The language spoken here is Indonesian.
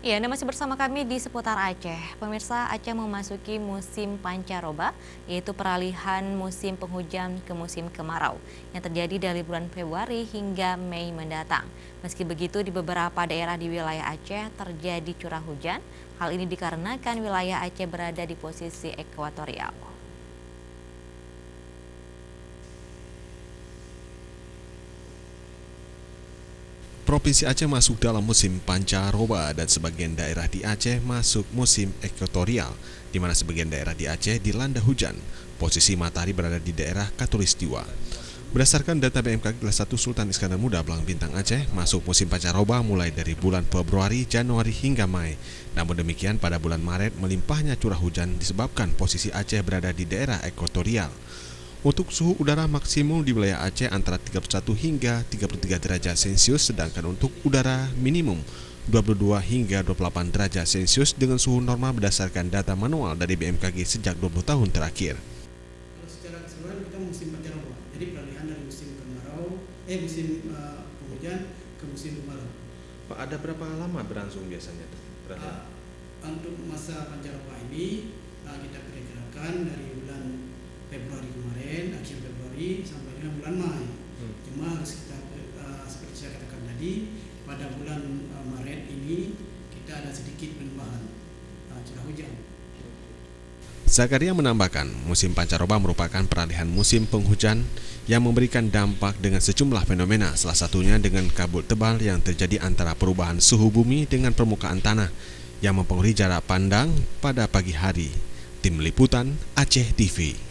Ya, Anda masih bersama kami di seputar Aceh. Pemirsa, Aceh memasuki musim pancaroba, yaitu peralihan musim penghujan ke musim kemarau, yang terjadi dari bulan Februari hingga Mei mendatang. Meski begitu, di beberapa daerah di wilayah Aceh terjadi curah hujan. Hal ini dikarenakan wilayah Aceh berada di posisi ekuatorial. Provinsi Aceh masuk dalam musim pancaroba dan sebagian daerah di Aceh masuk musim ekuatorial, di mana sebagian daerah di Aceh dilanda hujan. Posisi matahari berada di daerah Khatulistiwa. Berdasarkan data BMKG kelas 1 Sultan Iskandar Muda Belang Bintang Aceh, masuk musim pancaroba mulai dari bulan Februari, Januari hingga Mei. Namun demikian, pada bulan Maret melimpahnya curah hujan disebabkan posisi Aceh berada di daerah ekuatorial. Untuk suhu udara maksimum di wilayah Aceh antara 31 hingga 33 derajat Celcius, sedangkan untuk udara minimum 22 hingga 28 derajat Celcius dengan suhu normal berdasarkan data manual dari BMKG sejak 20 tahun terakhir. Kalau secara keseluruhan kita musim pancaroba, jadi peralihan dari musim kemarau, musim penghujan ke musim kemarau. Pak, ada berapa lama berlangsung biasanya? Untuk masa pancaroba ini kita perkirakan dari bulan Februari kemarin, akhir Februari sampai dengan bulan Mei. Cuma harus kita seperti saya katakan tadi, pada bulan Maret ini kita ada sedikit penambahan curah hujan. Zakaria menambahkan, musim pancaroba merupakan peralihan musim penghujan yang memberikan dampak dengan sejumlah fenomena, salah satunya dengan kabut tebal yang terjadi antara perubahan suhu bumi dengan permukaan tanah yang mempengaruhi jarak pandang pada pagi hari. Tim Liputan Aceh TV.